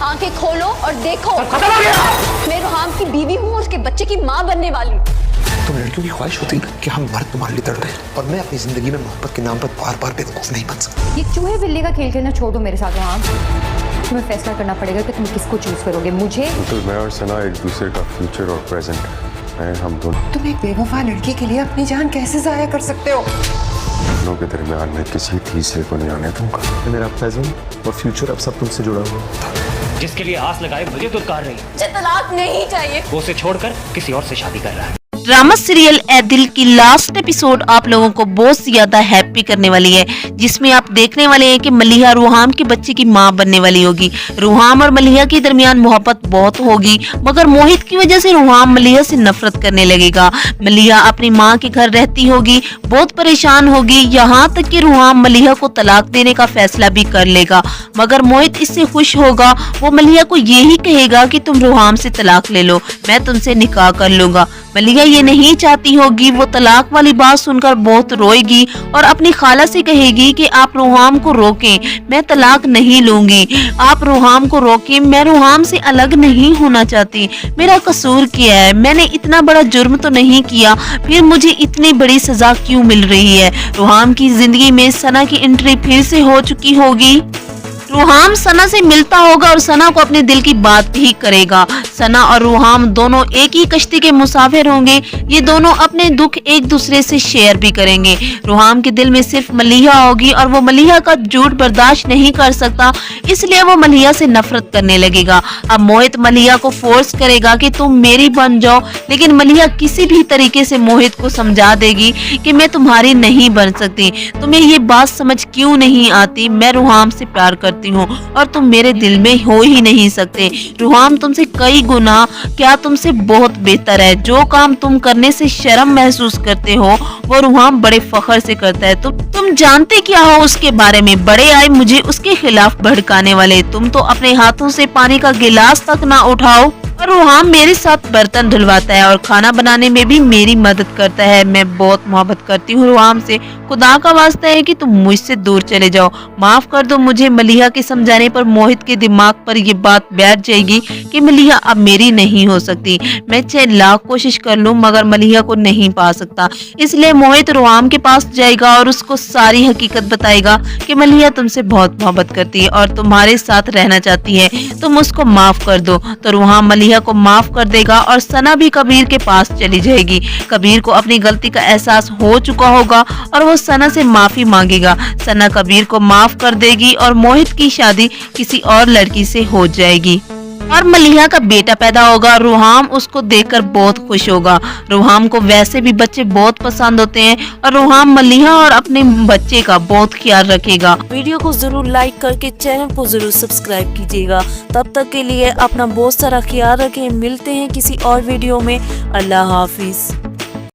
आंखें खोलो और देखो, खत्म हो गया। मैं रुहाम की बीवी हूँ, उसके बच्चे की माँ बनने वाली हूँ। तुम लड़कियों की ख्वाहिश होती है ना कि हम मर्द तुम्हारे लिए तड़पे, और मैं अपनी जिंदगी में मोहब्बत के नाम पर बार बार बेवकूफ नहीं बन सकता। ये चूहे बिल्ली का खेल खेलना छोड़ दो मेरे साथ रुहाम। तुम्हें फैसला करना पड़ेगा कि तुम किसको चूज करोगे, मुझे। तो मैं और सना एक दूसरे का फ्यूचर और प्रेजेंट है, हम दोनों। तुम एक बेवफा लड़की के लिए अपनी जान कैसे जाया कर सकते हो? दोनों के दरमियान में किसी तीसरे को नहीं आने दूंगा। मेरा प्रेजेंट और फ्यूचर अब सब तुमसे जुड़ा हुआ है। जिसके लिए आस लगाए मुझे दुत्कार रही है। मुझे तलाक नहीं चाहिए। वो उसे छोड़कर किसी और से शादी कर रहा है। ड्रामा सीरियल ए दिल की लास्ट एपिसोड आप लोगों को बहुत ज्यादा हैप्पी करने वाली है, जिसमें आप देखने वाले हैं कि मलिहा रुहाम के बच्चे की मां बनने वाली होगी। रुहाम और मलिहा के दरमियान मोहब्बत बहुत होगी, मगर मोहित की वजह से रुहाम मलिहा से नफरत करने लगेगा। मलिहा अपनी मां के घर रहती होगी, बहुत परेशान होगी, यहाँ तक कि रुहाम मलिहा को तलाक देने का फैसला भी कर लेगा। मगर मोहित इससे खुश होगा, वो मलिहा को यही कहेगा कि तुम रुहाम से तलाक ले लो, मैं तुमसे निकाह कर लूंगा। मलिहा ये नहीं चाहती होगी, वो तलाक वाली बात सुनकर बहुत रोएगी और अपनी खाला से कहेगी कि आप रुहाम को रोकें, मैं तलाक नहीं लूंगी, आप रुहाम को रोकें, मैं रुहाम से अलग नहीं होना चाहती, मेरा कसूर क्या है, मैंने इतना बड़ा जुर्म तो नहीं किया, फिर मुझे इतनी बड़ी सजा क्यों मिल रही है। रुहाम की जिंदगी में सना की एंट्री फिर से हो चुकी होगी। रुहाम सना से मिलता होगा और सना को अपने दिल की बात भी करेगा। सना और रुहाम दोनों एक ही कश्ती के मुसाफिर होंगे, ये दोनों अपने दुख एक दूसरे से शेयर भी करेंगे। रुहाम के दिल में सिर्फ मलिहा होगी और वो मलिहा का झूठ बर्दाश्त नहीं कर सकता, इसलिए वो मलिहा से नफरत करने लगेगा। अब मोहित मलिहा को फोर्स करेगा कि तुम मेरी बन जाओ, लेकिन मलिहा किसी भी तरीके से मोहित को समझा देगी कि मैं तुम्हारी नहीं बन सकती, तुम्हें ये बात समझ क्यों नहीं आती, मैं रुहाम से प्यार करती हूँ और तुम मेरे दिल में हो ही नहीं सकते। रुहाम तुमसे कई गुना क्या तुमसे बहुत बेहतर है, जो काम तुम करने से शर्म महसूस करते हो वो रुहाम बड़े फख्र से करता है। तुम जानते क्या हो उसके बारे में, बड़े आए मुझे उसके खिलाफ भड़काने वाले, तुम तो अपने हाथों से पानी का गिलास तक ना उठाओ। और रुहाम मेरे साथ बर्तन धुलवाता है और खाना बनाने में भी मेरी मदद करता है, मैं बहुत मोहब्बत करती हूँ रुहाम से, खुदा का वास्ता है कि तुम मुझसे दूर चले जाओ, माफ कर दो मुझे। मलिहा के समझाने पर मोहित के दिमाग पर ये बात बैठ जाएगी कि मलिहा अब मेरी नहीं हो सकती, मैं चाहे लाख कोशिश कर लूं मगर मलिहा को नहीं पा सकता। इसलिए मोहित रुहाम के पास जाएगा और उसको सारी हकीकत बताएगा कि मलिहा तुमसे बहुत मोहब्बत करती है और तुम्हारे साथ रहना चाहती है, तुम उसको माफ कर दो। तो रुहाम मलिहा को माफ कर देगा और सना भी कबीर के पास चली जाएगी। कबीर को अपनी गलती का एहसास हो चुका होगा और वो सना से माफी मांगेगा। सना कबीर को माफ कर देगी और मोहित की शादी किसी और लड़की से हो जाएगी और मलिहा का बेटा पैदा होगा। रुहाम उसको देखकर बहुत खुश होगा। रुहाम को वैसे भी बच्चे बहुत पसंद होते हैं और रुहाम मलिहा और अपने बच्चे का बहुत ख्याल रखेगा। वीडियो को जरूर लाइक करके चैनल को जरूर सब्सक्राइब कीजिएगा। तब तक के लिए अपना बहुत सारा ख्याल रखें, मिलते हैं किसी और वीडियो में। अल्लाह हाफिज।